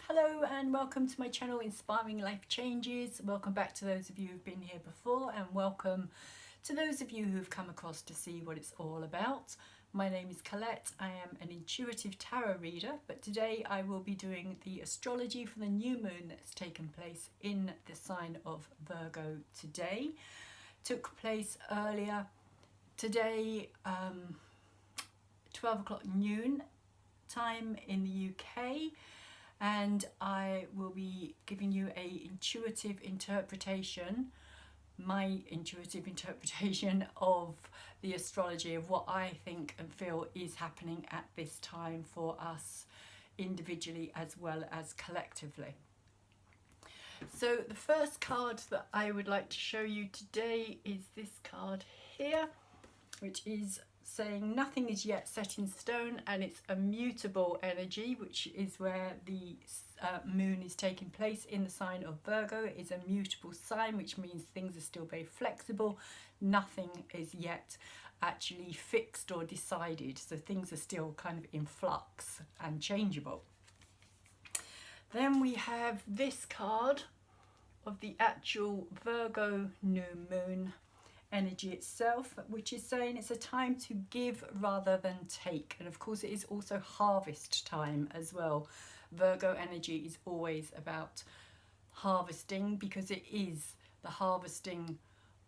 Hello and welcome to my channel Inspiring Life Changes. Welcome back to those of you who've been here before, and welcome to those of you who've come across to see what it's all about. My name is Colette. I am an intuitive tarot reader, but today I will be doing the astrology for the new moon that's taken place in the sign of Virgo today. Took place earlier today, 12 o'clock noon time in the UK. And I will be giving you a intuitive interpretation, my intuitive interpretation of the astrology, of what I think and feel is happening at this time for us individually as well as collectively. So the first card that I would like to show you today is this card here, which is saying nothing is yet set in stone, and it's a mutable energy, which is where the moon is taking place in the sign of Virgo. It is a mutable sign, which means things are still very flexible. Nothing is yet actually fixed or decided, so things are still kind of in flux and changeable. Then we have this card of the actual Virgo new moon energy itself, which is saying it's a time to give rather than take. And of course it is also harvest time as well. Virgo energy is always about harvesting, because it is the harvesting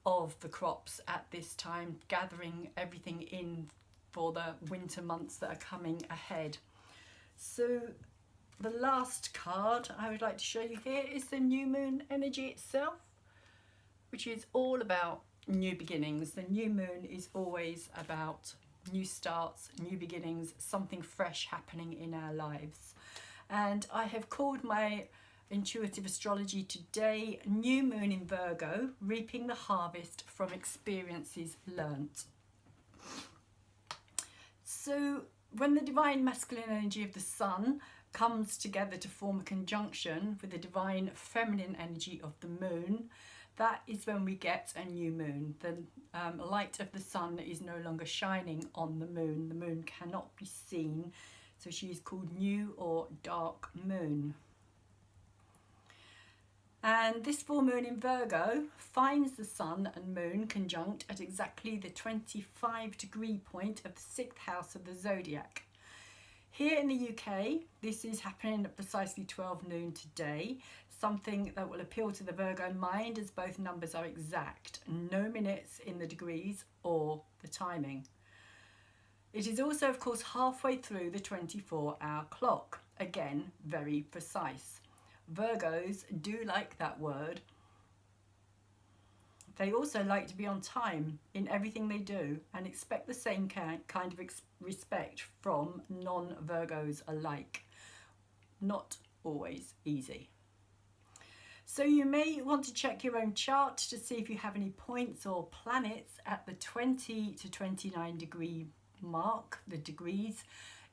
of the crops at this time, gathering everything in for the winter months that are coming ahead. So the last card I would like to show you here is the new moon energy itself, which is all about new beginnings. The new moon is always about new starts, new beginnings, something fresh happening in our lives. And I have called my intuitive astrology today New Moon in Virgo, reaping the harvest from experiences learnt. So when the divine masculine energy of the sun comes together to form a conjunction with the divine feminine energy of the moon, that is when we get a new moon. The light of the sun is no longer shining on the moon. The moon cannot be seen, so she is called new or dark moon. And this full moon in Virgo finds the sun and moon conjunct at exactly the 25-degree point of the 6th house of the zodiac. Here in the UK, this is happening at precisely 12 noon today, something that will appeal to the Virgo mind, as both numbers are exact, no minutes in the degrees or the timing. It is also, of course, halfway through the 24-hour clock, again, very precise. Virgos do like that word. They also like to be on time in everything they do and expect the same kind of respect from non-Virgos alike. Not always easy. So you may want to check your own chart to see if you have any points or planets at the 20 to 29 degree mark, the degrees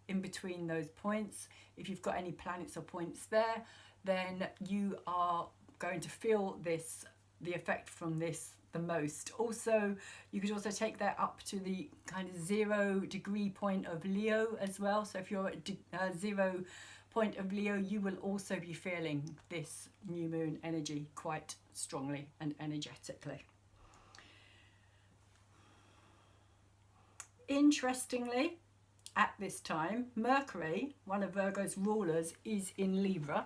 in between those points. If you've got any planets or points there, then you are going to feel the effect from this the most. Also, you could also take that up to the kind of 0 degree point of Leo as well. So if you're at 0 point of Leo, you will also be feeling this new moon energy quite strongly and energetically. Interestingly, at this time, Mercury, one of Virgo's rulers, is in Libra,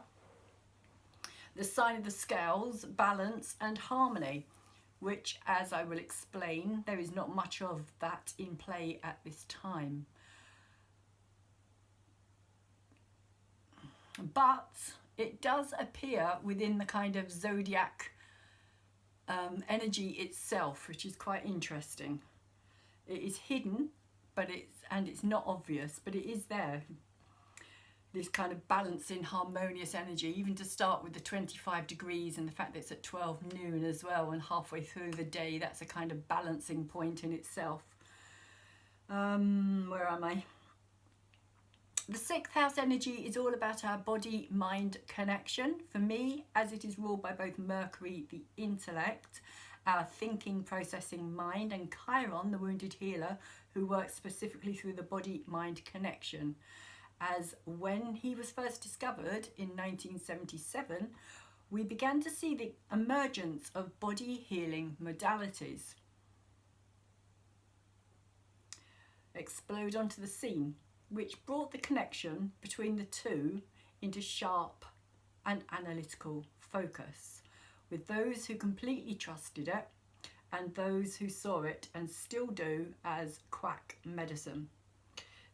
the sign of the scales, balance and harmony, which, as I will explain, there is not much of that in play at this time. But it does appear within the kind of zodiac energy itself, which is quite interesting. It is hidden, but it's not obvious, but it is there. This kind of balancing, harmonious energy, even to start with the 25 degrees and the fact that it's at 12 noon as well, and halfway through the day, that's a kind of balancing point in itself. Where am I? The 6th house energy is all about our body-mind connection. For me, as it is ruled by both Mercury, the intellect, our thinking, processing mind, and Chiron, the wounded healer, who works specifically through the body-mind connection. as when he was first discovered in 1977, we began to see the emergence of body healing modalities explode onto the scene, which brought the connection between the two into sharp and analytical focus, with those who completely trusted it and those who saw it and still do as quack medicine.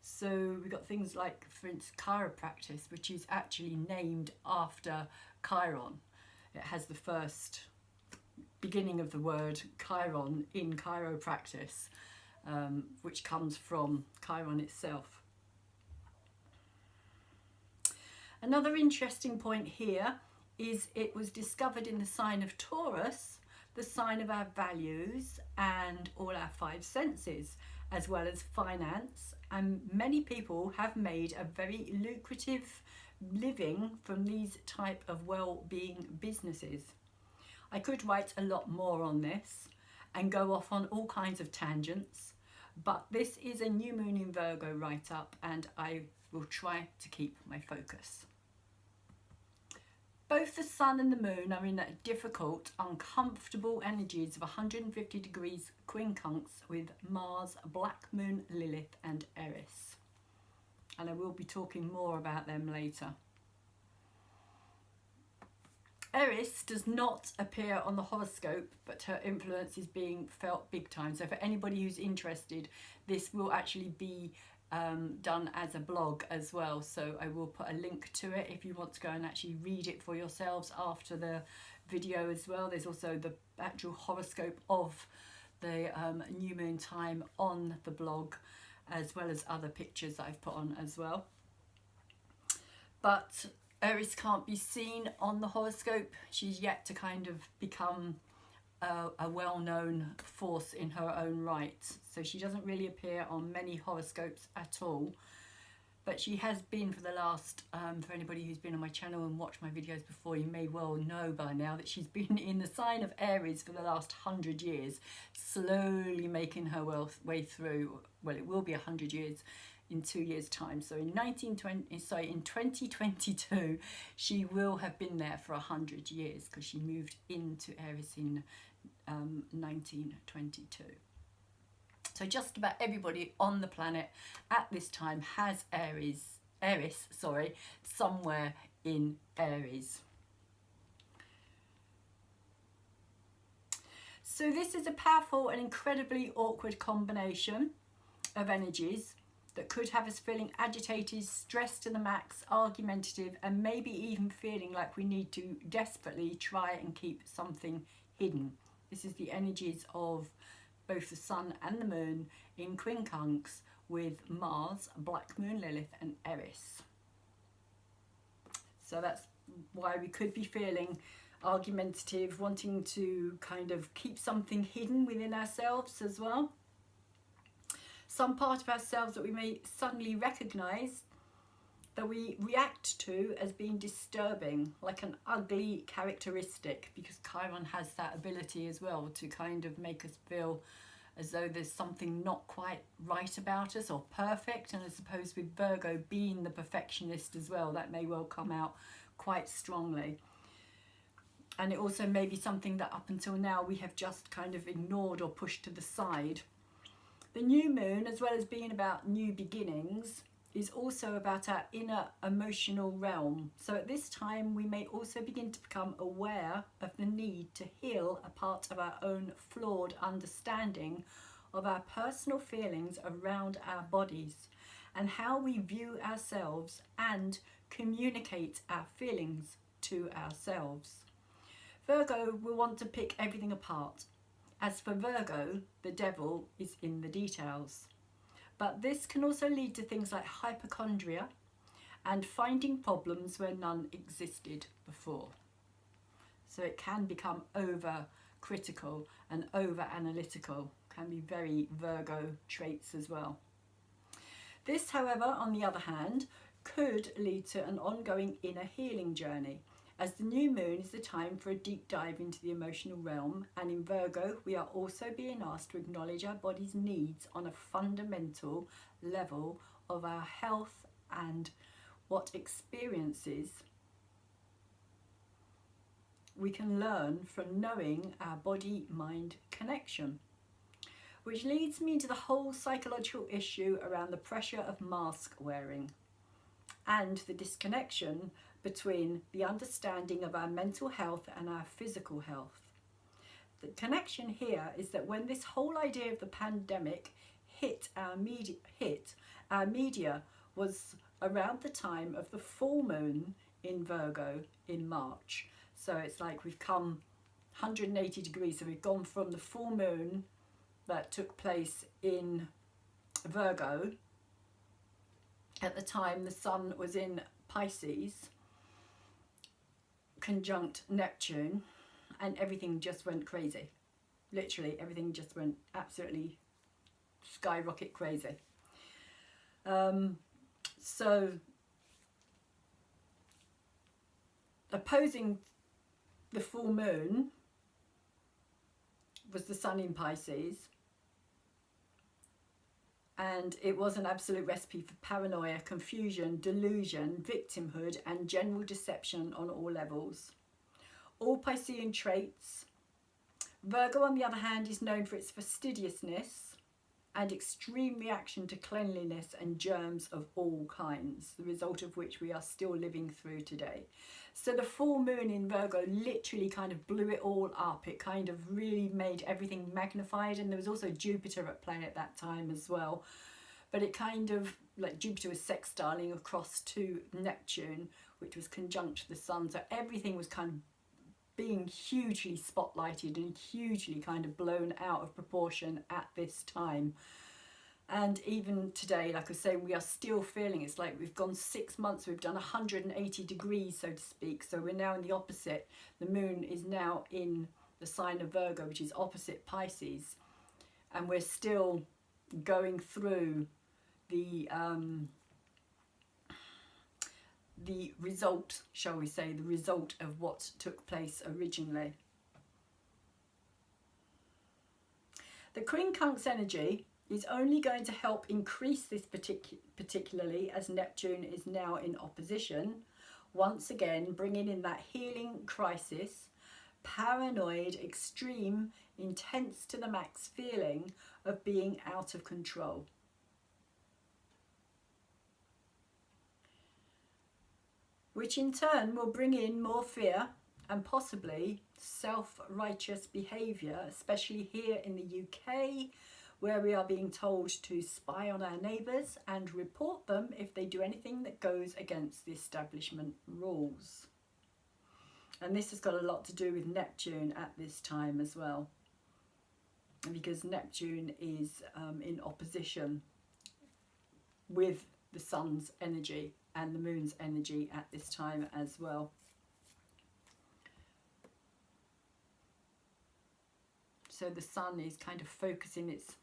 So we've got things like, for instance, chiropractic, which is actually named after Chiron. It has the first beginning of the word Chiron in chiropractic, which comes from Chiron itself. Another interesting point here is it was discovered in the sign of Taurus, the sign of our values and all our five senses, as well as finance, and many people have made a very lucrative living from these type of well-being businesses. I could write a lot more on this and go off on all kinds of tangents, but this is a new moon in Virgo write-up, and I will try to keep my focus. Both the sun and the moon are in difficult, uncomfortable energies of 150 degrees quincunx with Mars, Black Moon, Lilith and Eris. And I will be talking more about them later. Eris does not appear on the horoscope, but her influence is being felt big time. So for anybody who's interested, this will actually be done as a blog as well, so I will put a link to it if you want to go and actually read it for yourselves after the video as well. There's also the actual horoscope of the new moon time on the blog, as well as other pictures that I've put on as well. But Eris can't be seen on the horoscope. She's yet to kind of become a well-known force in her own right, so she doesn't really appear on many horoscopes at all, but she has been for the last for anybody who's been on my channel and watched my videos before, you may well know by now that she's been in the sign of Aries for the last 100 years, slowly making her way through. Well, it will be 100 years in 2 years time, so in 2022 she will have been there for 100 years, because she moved into Aries in 1922. So just about everybody on the planet at this time has Eris, somewhere in Aries. So this is a powerful and incredibly awkward combination of energies that could have us feeling agitated, stressed to the max, argumentative, and maybe even feeling like we need to desperately try and keep something hidden. This is the energies of both the sun and the moon in quincunx with Mars, Black Moon, Lilith and Eris. So that's why we could be feeling argumentative, wanting to kind of keep something hidden within ourselves as well. Some part of ourselves that we may suddenly recognise that we react to as being disturbing, like an ugly characteristic, because Chiron has that ability as well to kind of make us feel as though there's something not quite right about us or perfect. And I suppose with Virgo being the perfectionist as well, that may well come out quite strongly. And it also may be something that up until now we have just kind of ignored or pushed to the side. The new moon, as well as being about new beginnings, is also about our inner emotional realm. So at this time we may also begin to become aware of the need to heal a part of our own flawed understanding of our personal feelings around our bodies and how we view ourselves and communicate our feelings to ourselves. Virgo will want to pick everything apart. As for Virgo, the devil is in the details. But this can also lead to things like hypochondria and finding problems where none existed before. So it can become over critical and over analytical, can be very Virgo traits as well. This, however, on the other hand, could lead to an ongoing inner healing journey, as the new moon is the time for a deep dive into the emotional realm, and in Virgo we are also being asked to acknowledge our body's needs on a fundamental level of our health and what experiences we can learn from knowing our body-mind connection. Which leads me to the whole psychological issue around the pressure of mask wearing and the disconnection between the understanding of our mental health and our physical health. The connection here is that when this whole idea of the pandemic hit our media was around the time of the full moon in Virgo in March. So it's like we've come 180 degrees. So we've gone from the full moon that took place in Virgo. At the time, the sun was in Pisces, conjunct Neptune, and everything just went crazy. Literally, everything just went absolutely skyrocket crazy. So, opposing the full moon was the sun in Pisces, and it was an absolute recipe for paranoia, confusion, delusion, victimhood, and general deception on all levels. All Piscean traits. Virgo, on the other hand, is known for its fastidiousness and extreme reaction to cleanliness and germs of all kinds, the result of which we are still living through today. So the full moon in Virgo literally kind of blew it all up. It kind of really made everything magnified, and there was also Jupiter at play at that time as well. But it kind of, like Jupiter was sextiling across to Neptune, which was conjunct the sun. So everything was kind of being hugely spotlighted and hugely kind of blown out of proportion at this time. And even today, like I was saying, we are still feeling it's like we've gone 6 months, we've done 180 degrees, so to speak. So we're now in the opposite. The moon is now in the sign of Virgo, which is opposite Pisces. And we're still going through the result, shall we say, the result of what took place originally. The quincunx energy is only going to help increase this particularly as Neptune is now in opposition, once again bringing in that healing crisis, paranoid, extreme, intense to the max feeling of being out of control. Which in turn will bring in more fear and possibly self-righteous behaviour, especially here in the UK, where we are being told to spy on our neighbours and report them if they do anything that goes against the establishment rules. And this has got a lot to do with Neptune at this time as well, because Neptune is in opposition with the sun's energy and the moon's energy at this time as well. So the sun is kind of focusing its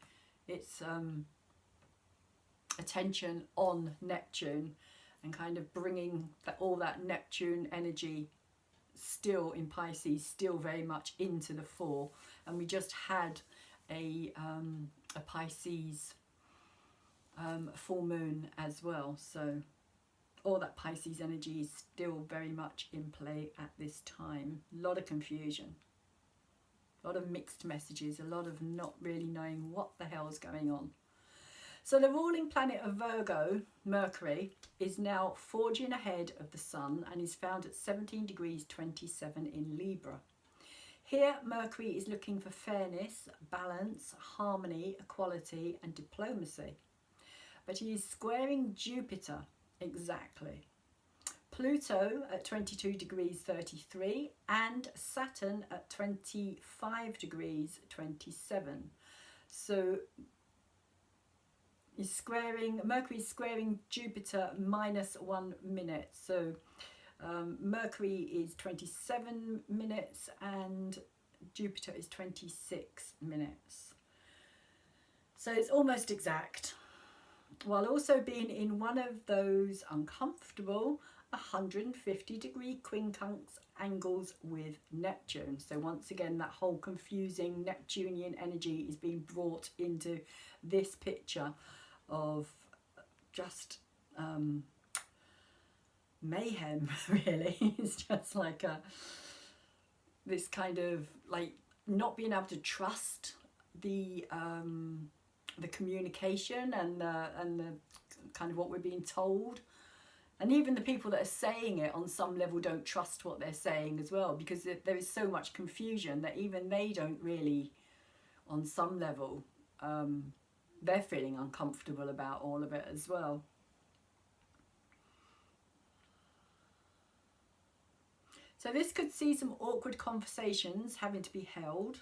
attention on Neptune and kind of bringing all that Neptune energy still in Pisces, still very much into the fore. And we just had a Pisces full moon as well, so all that Pisces energy is still very much in play at this time. A lot of confusion, a lot of mixed messages, a lot of not really knowing what the hell is going on. So the ruling planet of Virgo, Mercury, is now forging ahead of the sun and is found at 17 degrees 27 in Libra. Here, Mercury is looking for fairness, balance, harmony, equality and diplomacy. But he is squaring Jupiter exactly, Pluto at 22 degrees 33 and Saturn at 25 degrees 27. So Mercury is squaring Jupiter minus 1 minute. So Mercury is 27 minutes and Jupiter is 26 minutes. So it's almost exact, while also being in one of those uncomfortable 150 degree quincunx angles with Neptune. So once again, that whole confusing Neptunian energy is being brought into this picture of just mayhem, really. It's just like this kind of like not being able to trust the communication and the kind of what we're being told. And even the people that are saying it on some level don't trust what they're saying as well, because there is so much confusion that even they don't really, on some level, they're feeling uncomfortable about all of it as well. So this could see some awkward conversations having to be held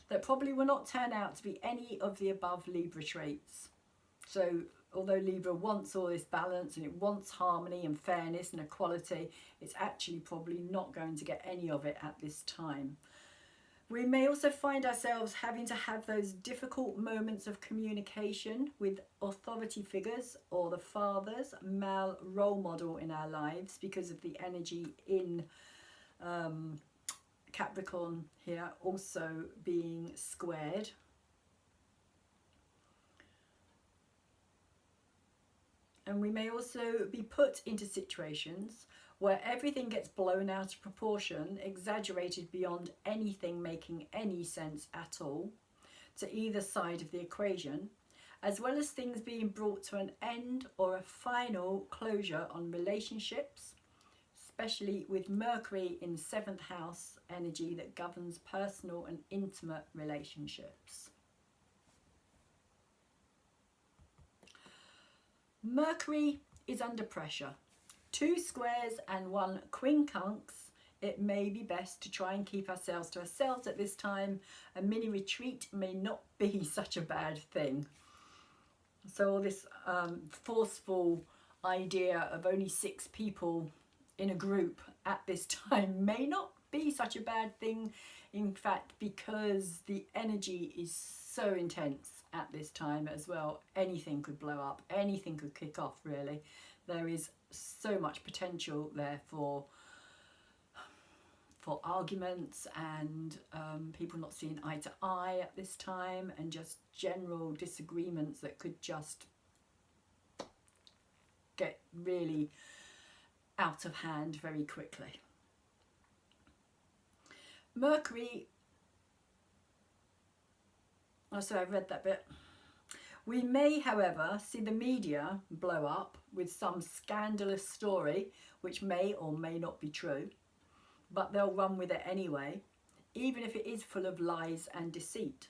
that probably will not turn out to be any of the above Libra traits. So although Libra wants all this balance and it wants harmony and fairness and equality, it's actually probably not going to get any of it at this time. We may also find ourselves having to have those difficult moments of communication with authority figures or the father's male role model in our lives because of the energy in Capricorn here also being squared. And we may also be put into situations where everything gets blown out of proportion, exaggerated beyond anything making any sense at all to either side of the equation, as well as things being brought to an end or a final closure on relationships, especially with Mercury in 7th house energy that governs personal and intimate relationships. Mercury is under pressure. 2 squares and 1 quincunx. It may be best to try and keep ourselves to ourselves at this time. A mini retreat may not be such a bad thing. So this forceful idea of only 6 people in a group at this time may not be such a bad thing. In fact, because the energy is so intense at this time as well, anything could blow up, anything could kick off really. There is so much potential there for arguments and people not seeing eye to eye at this time, and just general disagreements that could just get really out of hand very quickly. Mercury, oh sorry, I've read that bit. We may, however, see the media blow up with some scandalous story, which may or may not be true, but they'll run with it anyway, even if it is full of lies and deceit.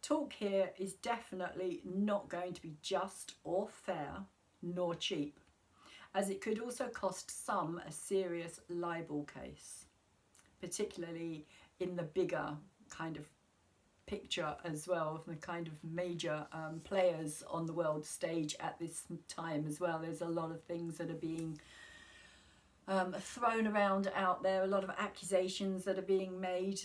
Talk here is definitely not going to be just or fair, nor cheap, as it could also cost some a serious libel case, particularly in the bigger kind of picture as well, of the kind of major players on the world stage at this time as well. There's a lot of things that are being thrown around out there, a lot of accusations that are being made,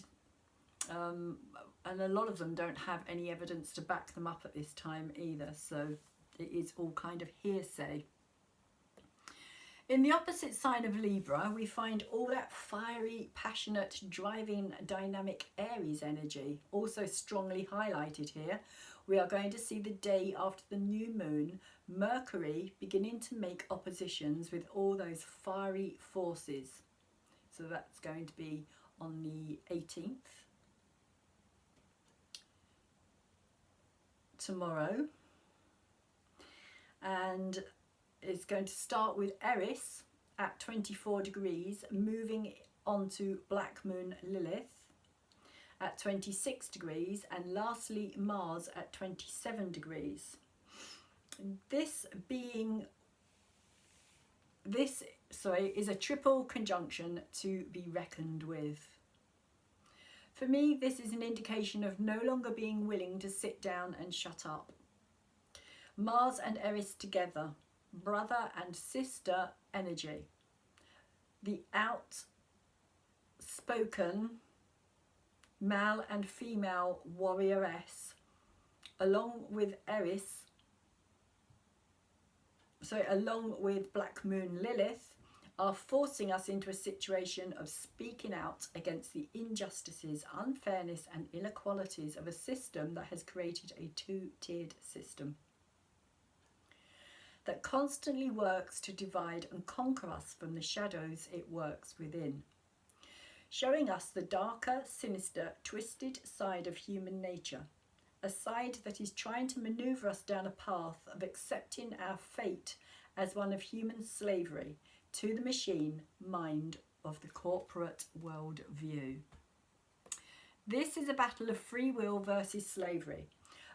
and a lot of them don't have any evidence to back them up at this time either, so it is all kind of hearsay. In the opposite sign of Libra, we find all that fiery, passionate, driving, dynamic Aries energy, also strongly highlighted here. We are going to see the day after the new moon, Mercury beginning to make oppositions with all those fiery forces. So that's going to be on the 18th, tomorrow. And it's going to start with Eris at 24 degrees, moving on to Black Moon Lilith at 26 degrees, and lastly Mars at 27 degrees. This is a triple conjunction to be reckoned with. For me, this is an indication of no longer being willing to sit down and shut up. Mars and Eris together, brother and sister energy. The outspoken male and female warrioress, along with Black Moon Lilith, are forcing us into a situation of speaking out against the injustices, unfairness and inequalities of a system that has created a 2-tiered system. that constantly works to divide and conquer us from the shadows it works within, showing us the darker, sinister, twisted side of human nature, a side that is trying to maneuver us down a path of accepting our fate as one of human slavery to the machine mind of the corporate world view. This is a battle of free will versus slavery,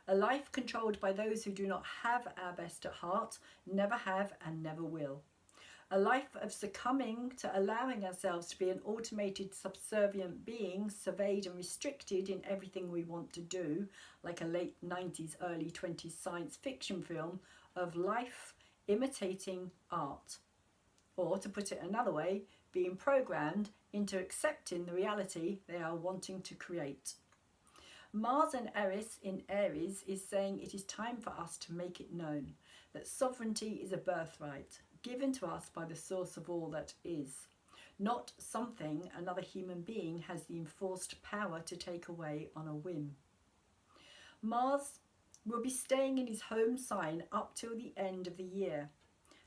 a life controlled by those who do not have our best at heart, never have and never will. A life of succumbing to allowing ourselves to be an automated, subservient being, surveyed and restricted in everything we want to do, like a late 90s, early 20s science fiction film of life imitating art. Or, to put it another way, being programmed into accepting the reality they are wanting to create. Mars in Aries is saying it is time for us to make it known that sovereignty is a birthright given to us by the source of all that is, not something another human being has the enforced power to take away on a whim. Mars will be staying in his home sign up till the end of the year.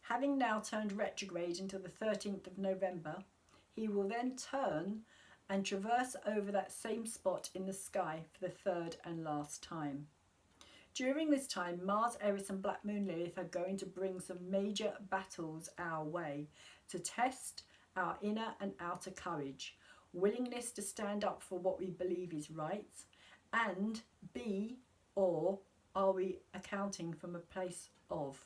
Having now turned retrograde until the 13th of November, he will then turn and traverse over that same spot in the sky for the third and last time. During this time, Mars, Eris and Black Moon Lilith are going to bring some major battles our way to test our inner and outer courage, willingness to stand up for what we believe is right, and are we accounting from a place of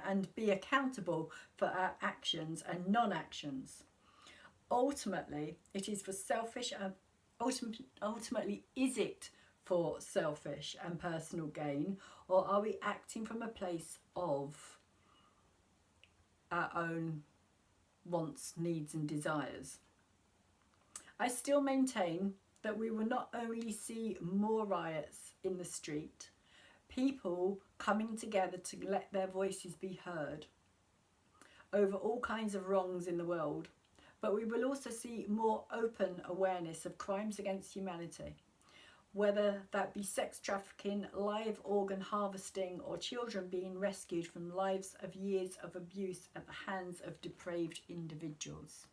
and be accountable for our actions and non-actions. Ultimately, it is for selfish and ultimately, is it for selfish and personal gain, or are we acting from a place of our own wants, needs and desires? I still maintain that we will not only see more riots in the street, people coming together to let their voices be heard over all kinds of wrongs in the world, but we will also see more open awareness of crimes against humanity, whether that be sex trafficking, live organ harvesting, or children being rescued from lives of years of abuse at the hands of depraved individuals.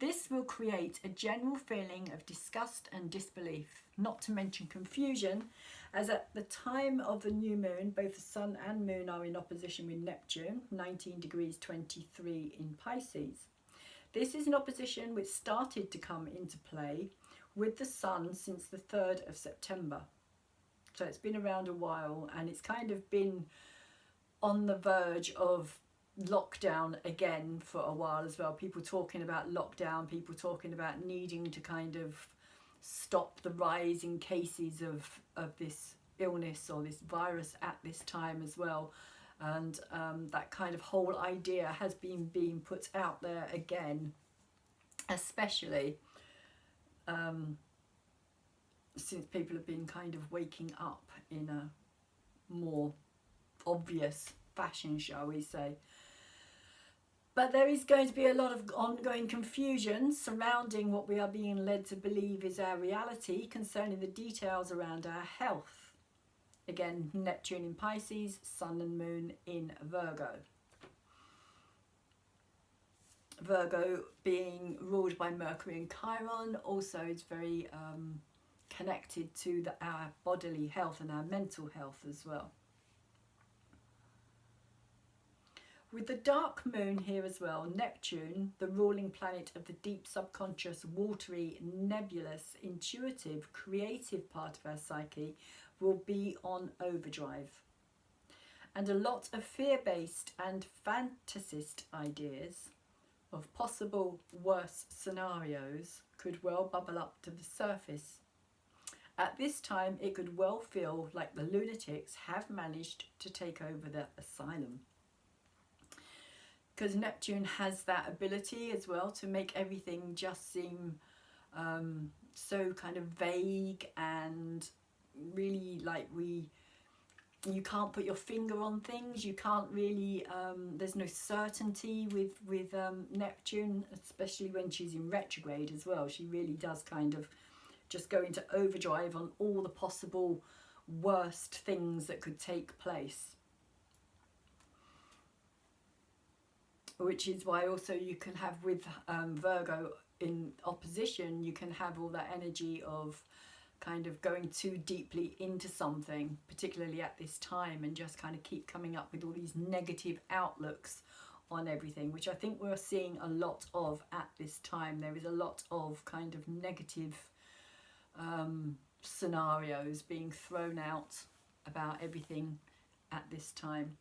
This will create a general feeling of disgust and disbelief, not to mention confusion, as at the time of the new moon, both the Sun and Moon are in opposition with Neptune, 19 degrees 23 in Pisces. This is an opposition which started to come into play with the Sun since the 3rd of September. So it's been around a while, and it's kind of been on the verge of lockdown again for a while as well. People talking about lockdown, people talking about needing to kind of stop the rise in cases of this illness or this virus at this time as well. And that kind of whole idea has been being put out there again, especially since people have been kind of waking up in a more obvious fashion, shall we say. But there is going to be a lot of ongoing confusion surrounding what we are being led to believe is our reality concerning the details around our health. Again, Neptune in Pisces, Sun and Moon in Virgo. Virgo being ruled by Mercury and Chiron also is very connected to our bodily health and our mental health as well. With the dark moon here as well, Neptune, the ruling planet of the deep subconscious, watery, nebulous, intuitive, creative part of our psyche, will be on overdrive. And a lot of fear-based and fantasist ideas of possible worse scenarios could well bubble up to the surface. At this time, it could well feel like the lunatics have managed to take over the asylum. Because Neptune has that ability as well to make everything just seem so kind of vague and really like you can't put your finger on things. You can't really, there's no certainty with Neptune, especially when she's in retrograde as well. She really does kind of just go into overdrive on all the possible worst things that could take place. Which is why also you can have with Virgo in opposition, you can have all that energy of kind of going too deeply into something, particularly at this time, and just kind of keep coming up with all these negative outlooks on everything, which I think we're seeing a lot of at this time. There is a lot of kind of negative scenarios being thrown out about everything at this time.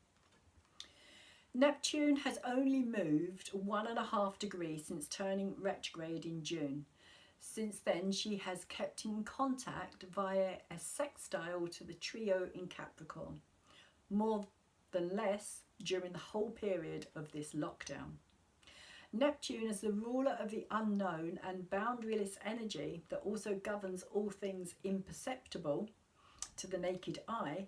Neptune has only moved 1.5 degrees since turning retrograde in June. Since then, she has kept in contact via a sextile to the trio in Capricorn, more than less during the whole period of this lockdown. Neptune, as the ruler of the unknown and boundaryless energy that also governs all things imperceptible to the naked eye,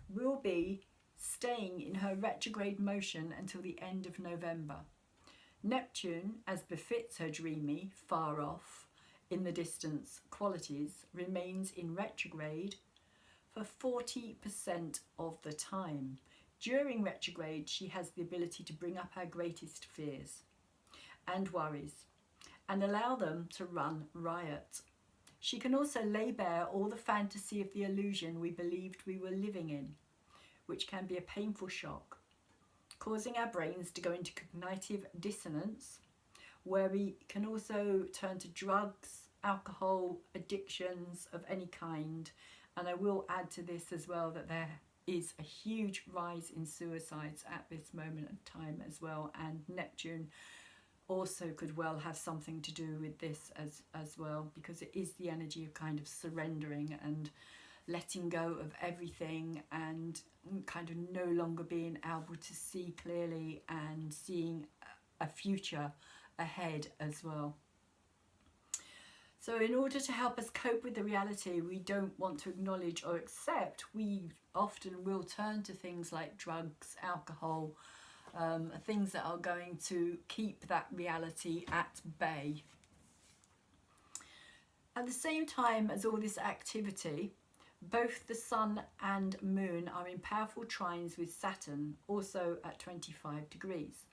will be staying in her retrograde motion until the end of November. Neptune, as befits her dreamy, far off, in the distance qualities, remains in retrograde for 40% of the time. During retrograde, she has the ability to bring up her greatest fears and worries and allow them to run riot. She can also lay bare all the fantasy of the illusion we believed we were living in, which can be a painful shock, causing our brains to go into cognitive dissonance, where we can also turn to drugs, alcohol, addictions of any kind. And I will add to this as well that there is a huge rise in suicides at this moment of time as well, and Neptune also could well have something to do with this as well, because it is the energy of kind of surrendering and letting go of everything and kind of no longer being able to see clearly and seeing a future ahead as well. So in order to help us cope with the reality we don't want to acknowledge or accept, we often will turn to things like drugs, alcohol, things that are going to keep that reality at bay. At the same time as all this activity, both the Sun and Moon are in powerful trines with Saturn, also at 25 degrees,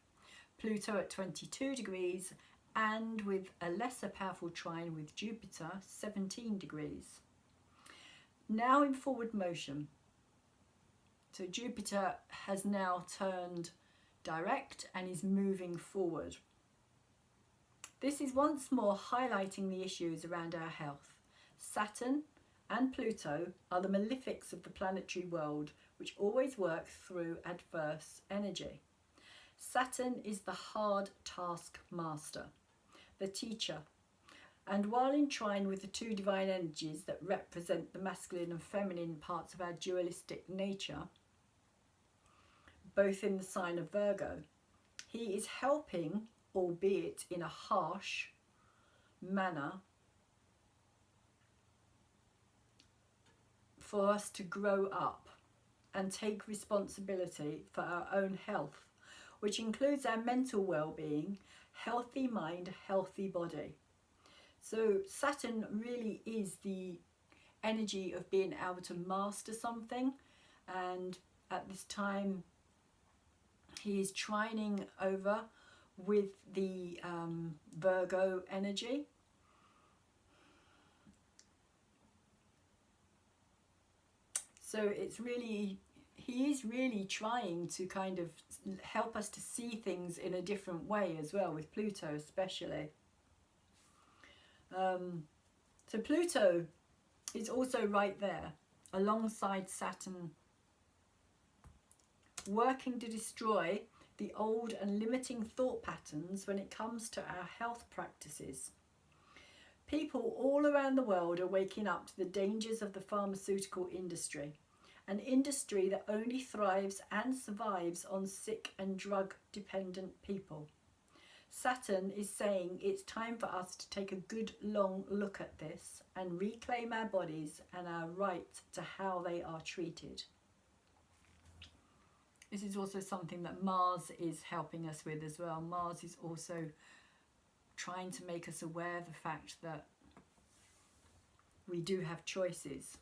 Pluto at 22 degrees, and with a lesser powerful trine with Jupiter, 17 degrees. Now in forward motion. So Jupiter has now turned direct and is moving forward. This is once more highlighting the issues around our health. Saturn and Pluto are the malefics of the planetary world, which always work through adverse energy. Saturn is the hard task master, the teacher, and while in trine with the two divine energies that represent the masculine and feminine parts of our dualistic nature, both in the sign of Virgo, he is helping, albeit in a harsh manner, for us to grow up and take responsibility for our own health, which includes our mental well-being, healthy mind, healthy body. So Saturn really is the energy of being able to master something, and at this time he is trining over with the Virgo energy. So it's really, he is really trying to kind of help us to see things in a different way as well, with Pluto especially. So Pluto is also right there alongside Saturn, working to destroy the old and limiting thought patterns when it comes to our health practices. People all around the world are waking up to the dangers of the pharmaceutical industry, an industry that only thrives and survives on sick and drug-dependent people. Saturn is saying it's time for us to take a good long look at this and reclaim our bodies and our right to how they are treated. This is also something that Mars is helping us with as well. Mars is also trying to make us aware of the fact that we do have choices.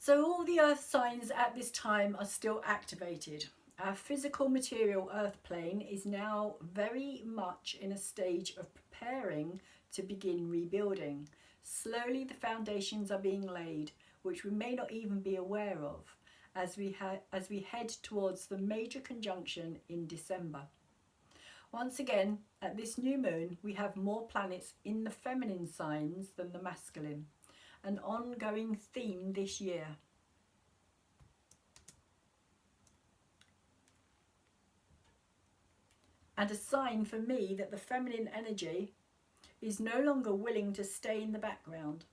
So all the earth signs at this time are still activated. Our physical material earth plane is now very much in a stage of preparing to begin rebuilding. Slowly the foundations are being laid, which we may not even be aware of, as we head towards the major conjunction in December. Once again, at this new moon, we have more planets in the feminine signs than the masculine, an ongoing theme this year. And a sign for me that the feminine energy is no longer willing to stay in the background,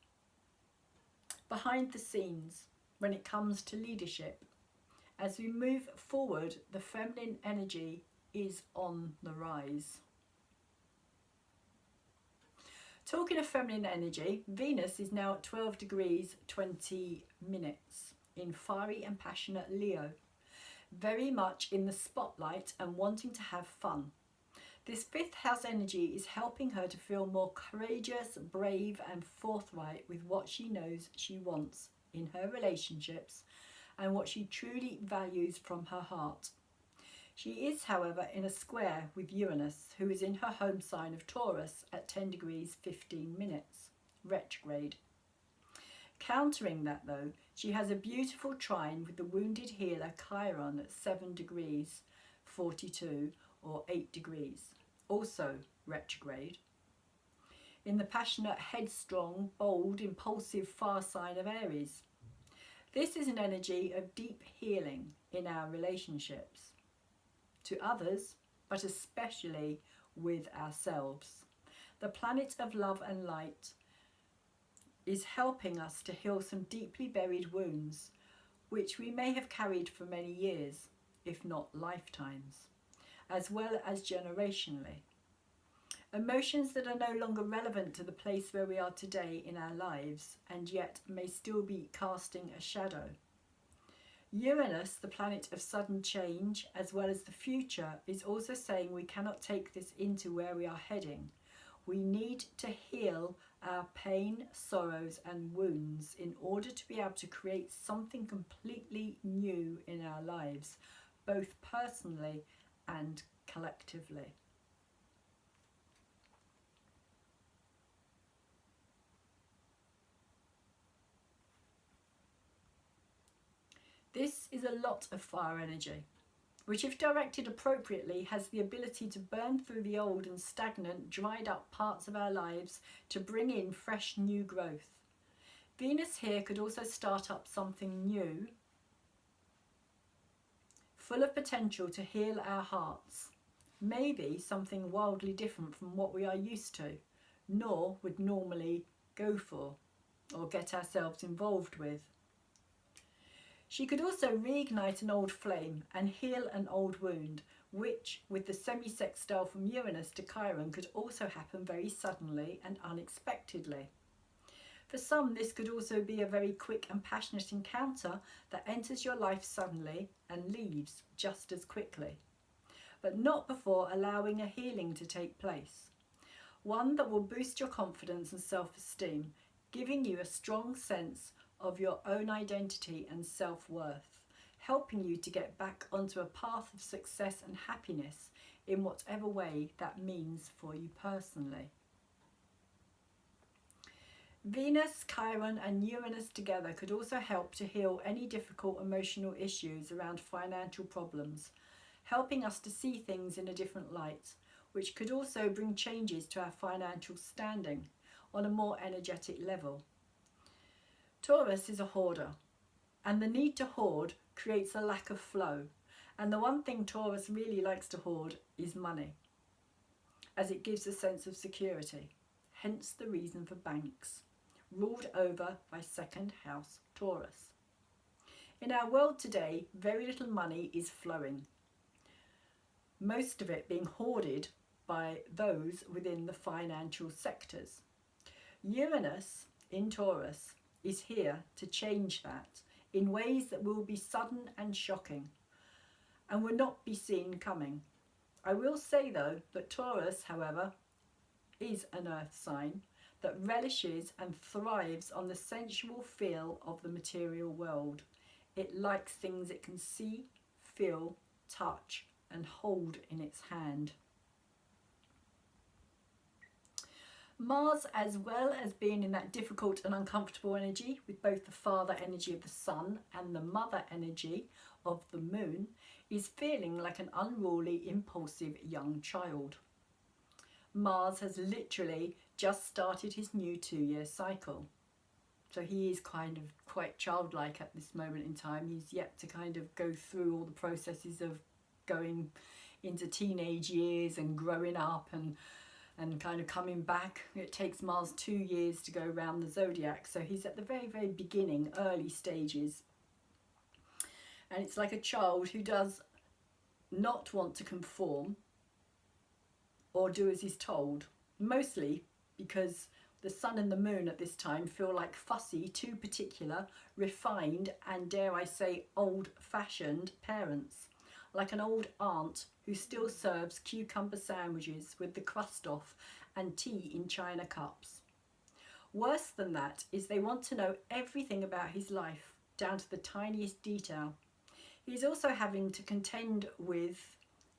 behind the scenes, when it comes to leadership. As we move forward, the feminine energy is on the rise. Talking of feminine energy, Venus is now at 12 degrees 20 minutes in fiery and passionate Leo, very much in the spotlight and wanting to have fun. This fifth house energy is helping her to feel more courageous, brave and forthright with what she knows she wants in her relationships and what she truly values from her heart. She is, however, in a square with Uranus, who is in her home sign of Taurus at 10 degrees 15 minutes, retrograde. Countering that though, she has a beautiful trine with the wounded healer Chiron at 7 degrees 42 or 8 degrees, also retrograde, in the passionate, headstrong, bold, impulsive fire sign of Aries. This is an energy of deep healing in our relationships to others, but especially with ourselves. The planet of love and light is helping us to heal some deeply buried wounds, which we may have carried for many years, if not lifetimes, as well as generationally. Emotions that are no longer relevant to the place where we are today in our lives, and yet may still be casting a shadow. Uranus, the planet of sudden change, as well as the future, is also saying we cannot take this into where we are heading. We need to heal our pain, sorrows and wounds in order to be able to create something completely new in our lives, both personally and collectively. This is a lot of fire energy, which if directed appropriately has the ability to burn through the old and stagnant, dried up parts of our lives to bring in fresh new growth. Venus here could also start up something new, full of potential to heal our hearts. Maybe something wildly different from what we are used to, nor would normally go for or get ourselves involved with. She could also reignite an old flame and heal an old wound, which, with the semi-sextile from Uranus to Chiron, could also happen very suddenly and unexpectedly. For some, this could also be a very quick and passionate encounter that enters your life suddenly and leaves just as quickly, but not before allowing a healing to take place. One that will boost your confidence and self-esteem, giving you a strong sense of your own identity and self-worth, helping you to get back onto a path of success and happiness in whatever way that means for you personally. Venus, Chiron and Uranus together could also help to heal any difficult emotional issues around financial problems, helping us to see things in a different light, which could also bring changes to our financial standing on a more energetic level. Taurus is a hoarder, and the need to hoard creates a lack of flow, and the one thing Taurus really likes to hoard is money, as it gives a sense of security, hence the reason for banks, ruled over by second house Taurus. In our world today, very little money is flowing, most of it being hoarded by those within the financial sectors. Uranus in Taurus is here to change that in ways that will be sudden and shocking and will not be seen coming. I will say though that Taurus, however, is an earth sign that relishes and thrives on the sensual feel of the material world. It likes things it can see, feel, touch, and hold in its hand. Mars, as well as being in that difficult and uncomfortable energy with both the father energy of the sun and the mother energy of the moon, is feeling like an unruly, impulsive young child. Mars has literally just started his new 2-year cycle. So he is kind of quite childlike at this moment in time. He's yet to kind of go through all the processes of going into teenage years and growing up and kind of coming back. It takes Mars 2 years to go around the zodiac, so he's at the very, very beginning, early stages. And it's like a child who does not want to conform or do as he's told, mostly because the sun and the moon at this time feel like fussy, too particular, refined, and dare I say old-fashioned parents. Like an old aunt who still serves cucumber sandwiches with the crust off and tea in china cups. Worse than that is they want to know everything about his life, down to the tiniest detail. He's also having to contend with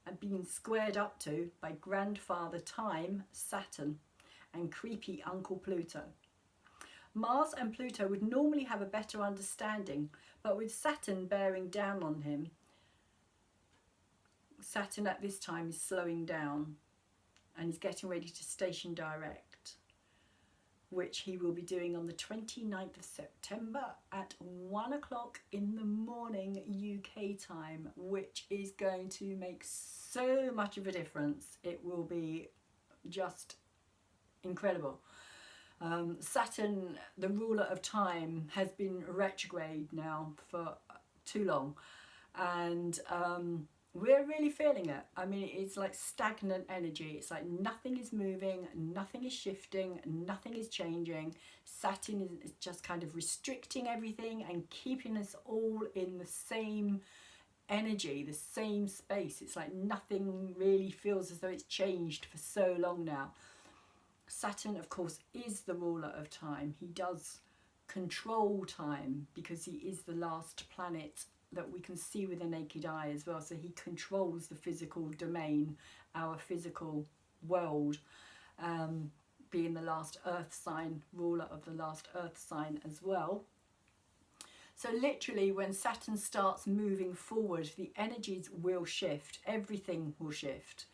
and being squared up to by grandfather Time, Saturn, and creepy Uncle Pluto. Mars and Pluto would normally have a better understanding, but with Saturn bearing down on him, Saturn at this time is slowing down and is getting ready to station direct, which he will be doing on the 29th of September at 1 o'clock in the morning UK time, which is going to make so much of a difference. It will be just incredible. Saturn, the ruler of time, has been retrograde now for too long, and we're really feeling it. I mean, it's like stagnant energy. It's like nothing is moving, nothing is shifting, nothing is changing. Saturn is just kind of restricting everything and keeping us all in the same energy, the same space. It's like nothing really feels as though it's changed for so long now. Saturn, of course, is the ruler of time. He does control time because he is the last planet that we can see with the naked eye as well. So he controls the physical domain, our physical world, being the last earth sign, ruler of the last earth sign as well. So literally when Saturn starts moving forward, the energies will shift, everything will shift.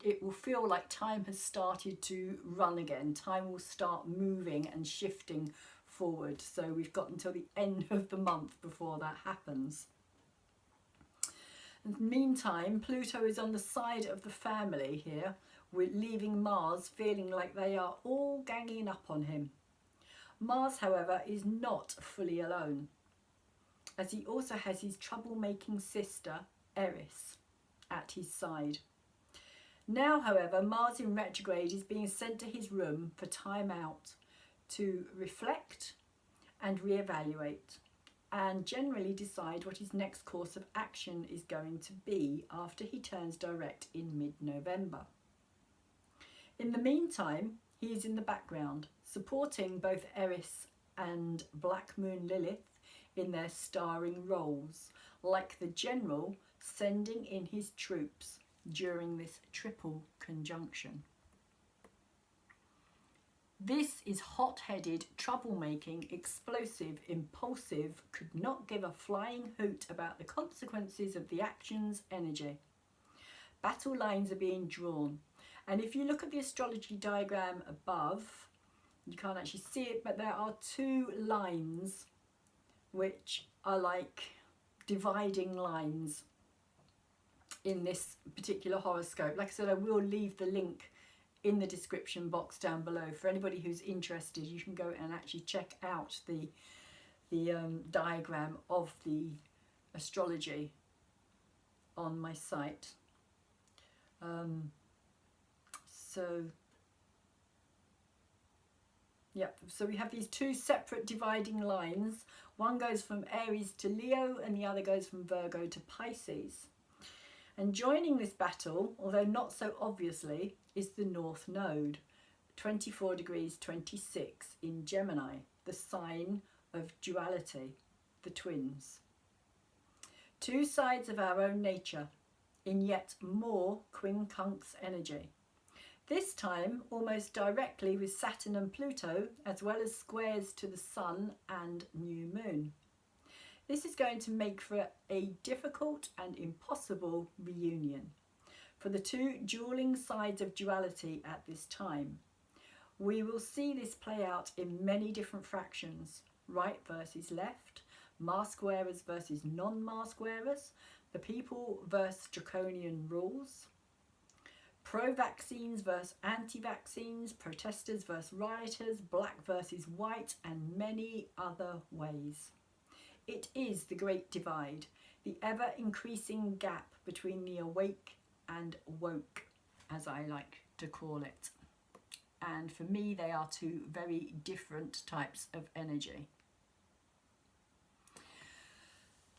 It will feel like time has started to run again. Time will start moving and shifting forward. So we've got until the end of the month before that happens. In the meantime, Pluto is on the side of the family here, with leaving Mars feeling like they are all ganging up on him. Mars, however, is not fully alone, as he also has his troublemaking sister, Eris, at his side. Now, however, Mars in retrograde is being sent to his room for time out to reflect and reevaluate, and generally decide what his next course of action is going to be after he turns direct in mid-November. In the meantime, he is in the background, supporting both Eris and Black Moon Lilith in their starring roles, like the general sending in his troops during this triple conjunction. This is hot-headed, troublemaking, explosive, impulsive, could not give a flying hoot about the consequences of the action's energy. Battle lines are being drawn, and if you look at the astrology diagram above, you can't actually see it, but there are two lines which are like dividing lines in this particular horoscope. Like I said, I will leave the link in the description box down below for anybody who's interested. You can go and actually check out the diagram of the astrology on my site. So we have these two separate dividing lines. One goes from Aries to Leo and the other goes from Virgo to Pisces. And joining this battle, although not so obviously, is the North Node. 24 degrees 26 in Gemini, the sign of duality, the twins. Two sides of our own nature in yet more quincunx energy. This time almost directly with Saturn and Pluto, as well as squares to the Sun and new moon. This is going to make for a difficult and impossible reunion for the two dueling sides of duality at this time. We will see this play out in many different fractions: right versus left, mask wearers versus non-mask wearers, the people versus draconian rules, pro-vaccines versus anti-vaccines, protesters versus rioters, black versus white, and many other ways. It is the great divide, the ever-increasing gap between the awake and woke, as I like to call it. And for me, they are two very different types of energy.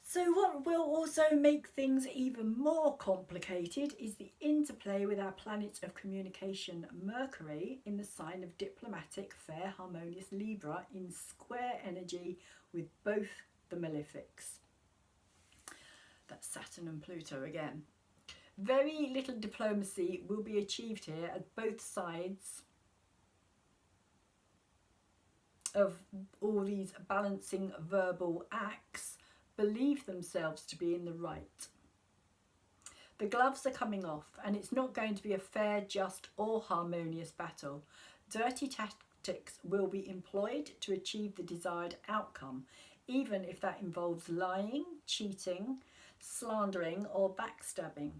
So what will also make things even more complicated is the interplay with our planet of communication, Mercury, in the sign of diplomatic, fair, harmonious Libra, in square energy with both the malefics. That's Saturn and Pluto again. Very little diplomacy will be achieved here, as both sides of all these balancing verbal acts believe themselves to be in the right. The gloves are coming off, and it's not going to be a fair, just or harmonious battle. Dirty tactics will be employed to achieve the desired outcome, even if that involves lying, cheating, slandering or backstabbing.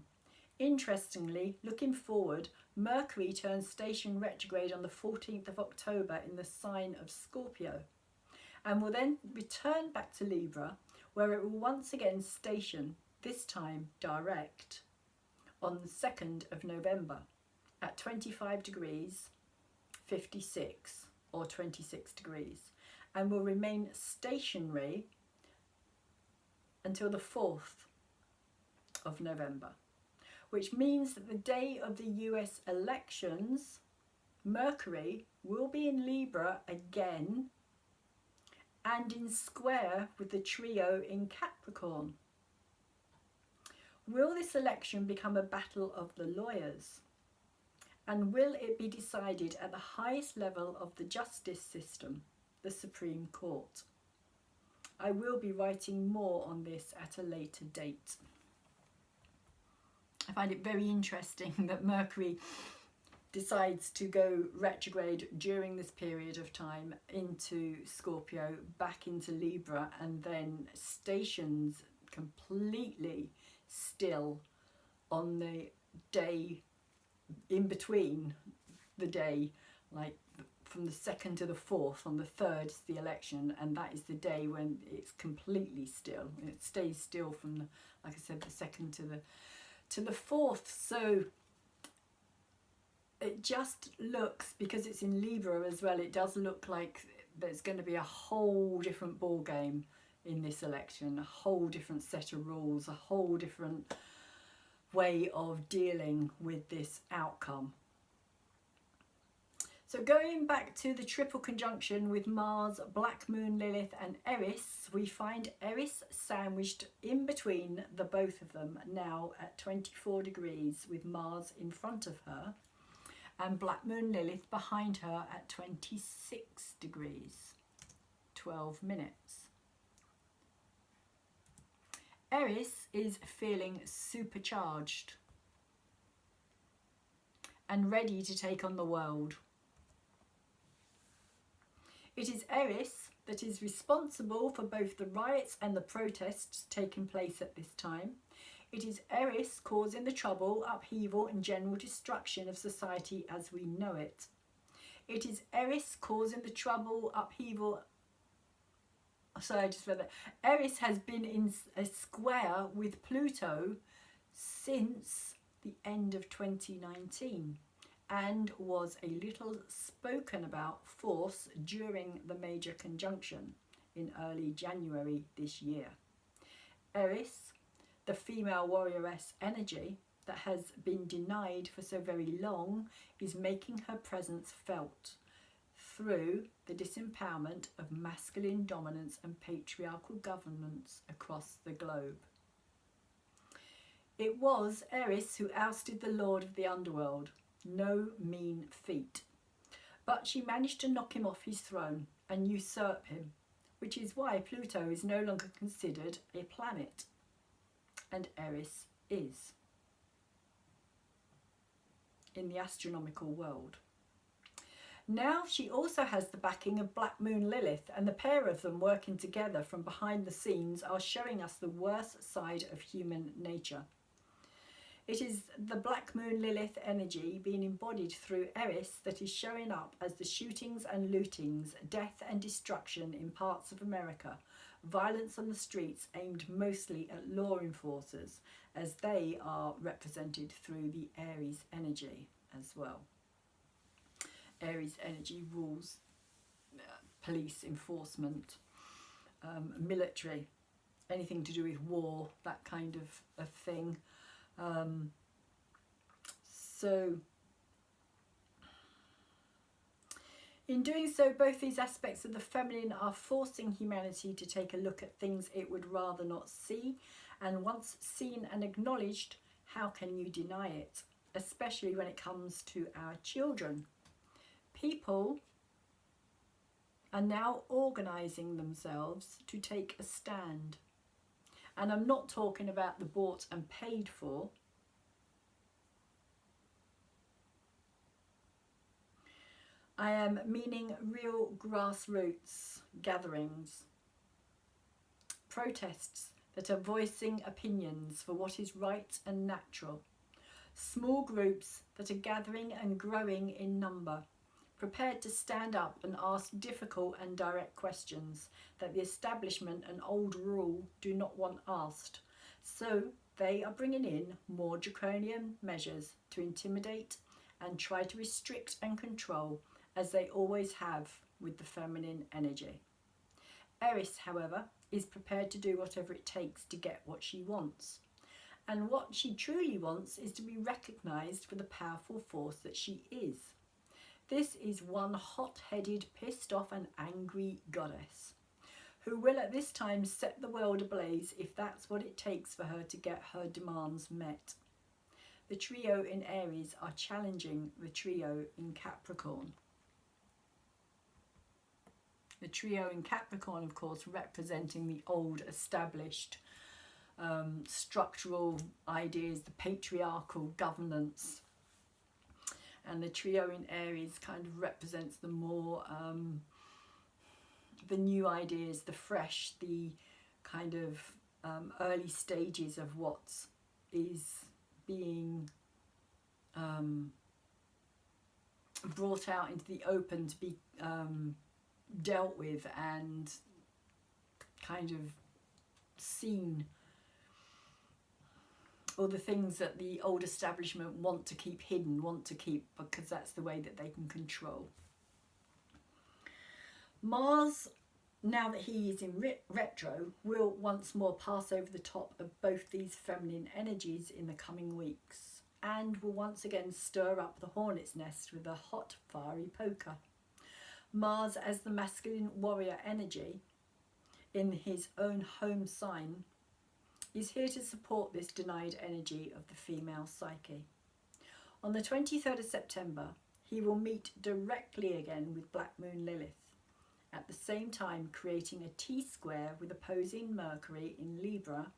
Interestingly, looking forward, Mercury turns station retrograde on the 14th of October in the sign of Scorpio, and will then return back to Libra, where it will once again station, this time direct, on the 2nd of November at 25 degrees 56 or 26 degrees, and will remain stationary until the 4th of November, which means that the day of the US elections, Mercury will be in Libra again and in square with the trio in Capricorn. Will this election become a battle of the lawyers? And will it be decided at the highest level of the justice system, the Supreme Court? I will be writing more on this at a later date. I find it very interesting that Mercury decides to go retrograde during this period of time into Scorpio, back into Libra, and then stations completely still on the day in between the day, like from the 2nd to the 4th. On the 3rd is the election, and that is the day when it's completely still. It stays still from the, like I said, the 2nd to the 4th. So it just looks, because it's in Libra as well, it does look like there's going to be a whole different ball game in this election, a whole different set of rules, a whole different way of dealing with this outcome. So going back to the triple conjunction with Mars, Black Moon, Lilith and Eris, we find Eris sandwiched in between the both of them now at 24 degrees with Mars in front of her, and Black Moon Lilith behind her at 26 degrees, 12 minutes. Eris is feeling supercharged and ready to take on the world. It is Eris that is responsible for both the riots and the protests taking place at this time. It is Eris causing the trouble, upheaval and general destruction of society as we know it. It is Eris causing the trouble, upheaval. Sorry, I just read that. Eris has been in a square with Pluto since the end of 2019 and was a little spoken about force during the major conjunction in early January this year. Eris, the female warrioress energy, that has been denied for so very long is making her presence felt through the disempowerment of masculine dominance and patriarchal governance across the globe. It was Eris who ousted the lord of the underworld, no mean feat. But she managed to knock him off his throne and usurp him, which is why Pluto is no longer considered a planet, and Eris is in the astronomical world. Now she also has the backing of Black Moon Lilith, and the pair of them working together from behind the scenes are showing us the worst side of human nature. It is the Black Moon Lilith energy being embodied through Eris that is showing up as the shootings and lootings, death and destruction in parts of America, violence on the streets aimed mostly at law enforcers, as they are represented through the Aries energy as well. Aries energy rules police enforcement, military, anything to do with war, that kind of thing. So in doing so, both these aspects of the feminine are forcing humanity to take a look at things it would rather not see, and once seen and acknowledged, how can you deny it, especially when it comes to our children? People are now organising themselves to take a stand. And I'm not talking about the bought and paid for. I am meaning real grassroots gatherings, protests that are voicing opinions for what is right and natural, small groups that are gathering and growing in number, prepared to stand up and ask difficult and direct questions that the establishment and old rule do not want asked. So they are bringing in more draconian measures to intimidate and try to restrict and control, as they always have with the feminine energy. Eris, however, is prepared to do whatever it takes to get what she wants. And what she truly wants is to be recognised for the powerful force that she is. This is one hot-headed, pissed off and angry goddess who will at this time set the world ablaze if that's what it takes for her to get her demands met. The trio in Aries are challenging the trio in Capricorn. The trio in Capricorn, of course, representing the old established structural ideas, the patriarchal governance. And the trio in Aries kind of represents the more, the new ideas, the fresh, the kind of early stages of what is being brought out into the open to be dealt with and kind of seen, or the things that the old establishment want to keep hidden, because that's the way that they can control. Mars, now that he is in retro, will once more pass over the top of both these feminine energies in the coming weeks, and will once again stir up the hornet's nest with a hot, fiery poker. Mars, as the masculine warrior energy in his own home sign, is here to support this denied energy of the female psyche. On the 23rd of September, he will meet directly again with Black Moon Lilith, at the same time creating a T-square with opposing Mercury in Libra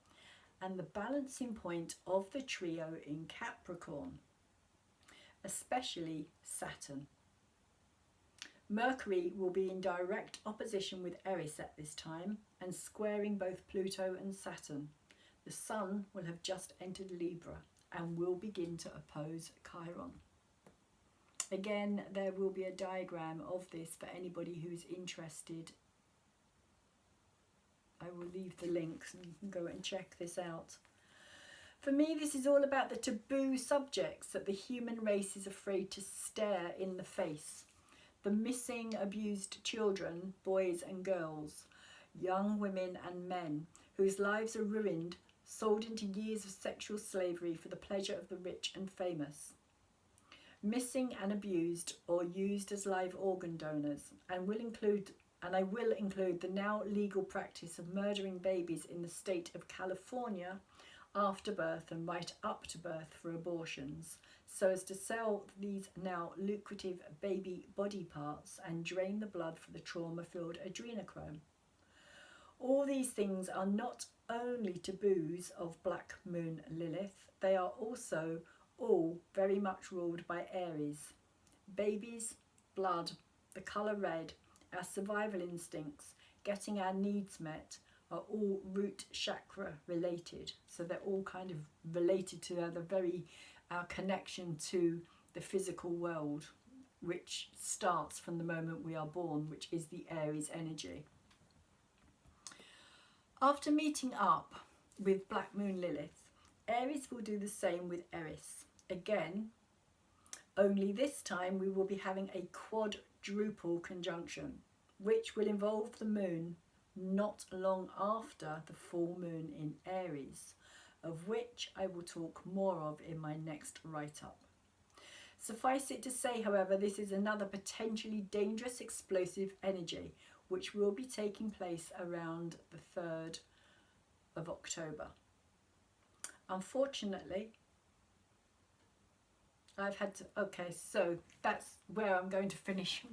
and the balancing point of the trio in Capricorn, especially Saturn. Mercury will be in direct opposition with Eris at this time and squaring both Pluto and Saturn. The Sun will have just entered Libra and will begin to oppose Chiron. Again, there will be a diagram of this for anybody who's interested. I will leave the links and you can go and check this out. For me, this is all about the taboo subjects that the human race is afraid to stare in the face. The missing, abused children, boys and girls, young women and men, whose lives are ruined sold into years of sexual slavery for the pleasure of the rich and famous, missing and abused or used as live organ donors, and I will include the now legal practice of murdering babies in the state of California after birth and right up to birth for abortions, so as to sell these now lucrative baby body parts and drain the blood for the trauma-filled adrenochrome. All these things are not only taboos of Black Moon Lilith, they are also all very much ruled by Aries. Babies, blood, the colour red, our survival instincts, getting our needs met, are all root chakra related. So they're all kind of related to our connection to the physical world, which starts from the moment we are born, which is the Aries energy. After meeting up with Black Moon Lilith, Aries will do the same with Eris. Again, only this time we will be having a quadruple conjunction, which will involve the moon not long after the full moon in Aries, of which I will talk more of in my next write-up. Suffice it to say, however, this is another potentially dangerous explosive energy which will be taking place around the 3rd of October. Unfortunately, so that's where I'm going to finish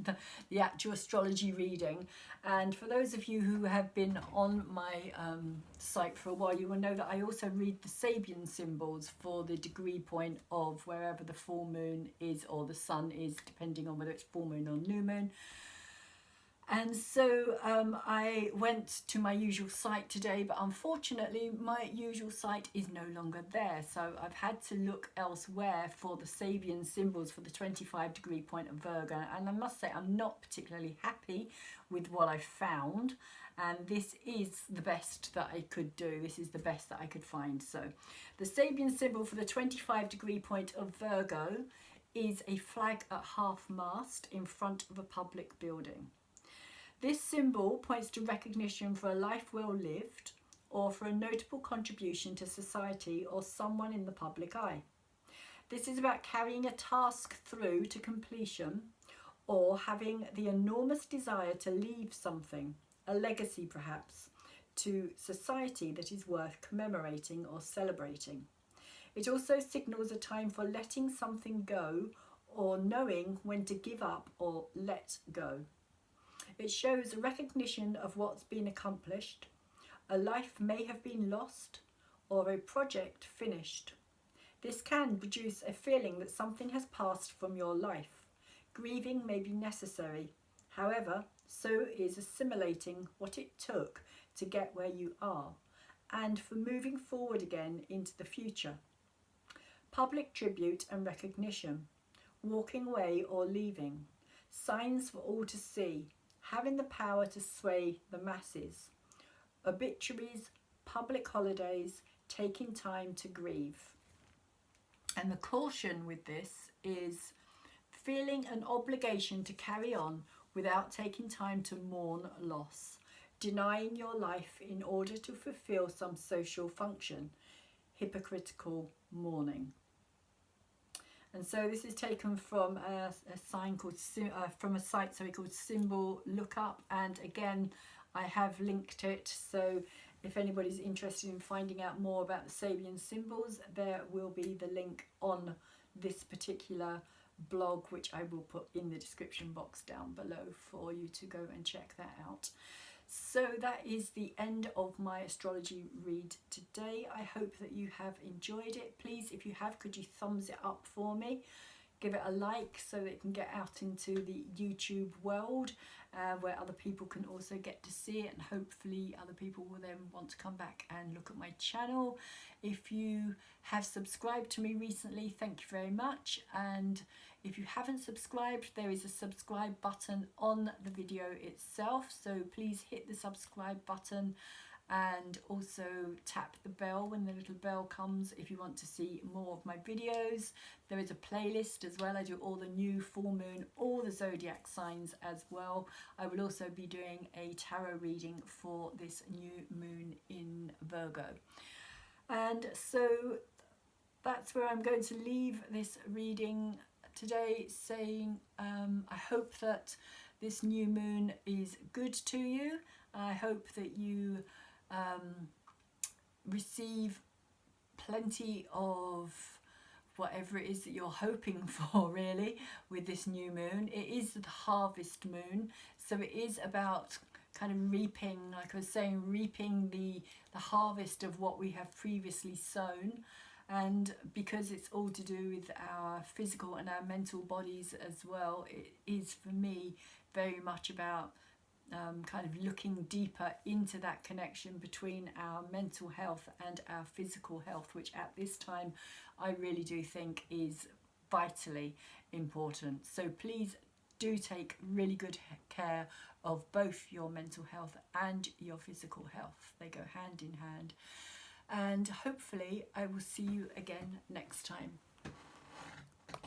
the actual astrology reading. And for those of you who have been on my site for a while, you will know that I also read the Sabian symbols for the degree point of wherever the full moon is or the sun is, depending on whether it's full moon or new moon. And so I went to my usual site today, but unfortunately my usual site is no longer there. So I've had to look elsewhere for the Sabian symbols for the 25 degree point of Virgo. And I must say I'm not particularly happy with what I found. And this is the best that I could do. This is the best that I could find. So the Sabian symbol for the 25 degree point of Virgo is a flag at half mast in front of a public building. This symbol points to recognition for a life well lived or for a notable contribution to society or someone in the public eye. This is about carrying a task through to completion or having the enormous desire to leave something, a legacy perhaps, to society that is worth commemorating or celebrating. It also signals a time for letting something go or knowing when to give up or let go. It shows a recognition of what's been accomplished, a life may have been lost, or a project finished. This can produce a feeling that something has passed from your life. Grieving may be necessary. However, so is assimilating what it took to get where you are, and for moving forward again into the future. Public tribute and recognition, walking away or leaving, signs for all to see, having the power to sway the masses, obituaries, public holidays, taking time to grieve. And the caution with this is feeling an obligation to carry on without taking time to mourn loss, denying your life in order to fulfill some social function, hypocritical mourning. And so this is taken from a site called Symbol Lookup, and again I have linked it, so if anybody's interested in finding out more about the Sabian symbols, there will be the link on this particular blog, which I will put in the description box down below for you to go and check that out. So that is the end of my astrology read today. I hope that you have enjoyed it. Please, if you have, could you thumbs it up for me? Give it a like so that it can get out into the YouTube world where other people can also get to see it, and hopefully other people will then want to come back and look at my channel. If you have subscribed to me recently, thank you very much, and if you haven't subscribed, there is a subscribe button on the video itself, so please hit the subscribe button and also tap the bell when the little bell comes if you want to see more of my videos. There is a playlist as well. I do all the new full moon, all the zodiac signs as well. I will also be doing a tarot reading for this new moon in Virgo. And so that's where I'm going to leave this reading today, saying I hope that this new moon is good to you. I hope that you receive plenty of whatever it is that you're hoping for, really, with this new moon. It is the harvest moon, so it is about kind of reaping, like I was saying, reaping the harvest of what we have previously sown. And because it's all to do with our physical and our mental bodies as well, it is for me very much about kind of looking deeper into that connection between our mental health and our physical health, which at this time I really do think is vitally important. So please do take really good care of both your mental health and your physical health. They go hand in hand. And hopefully I will see you again next time.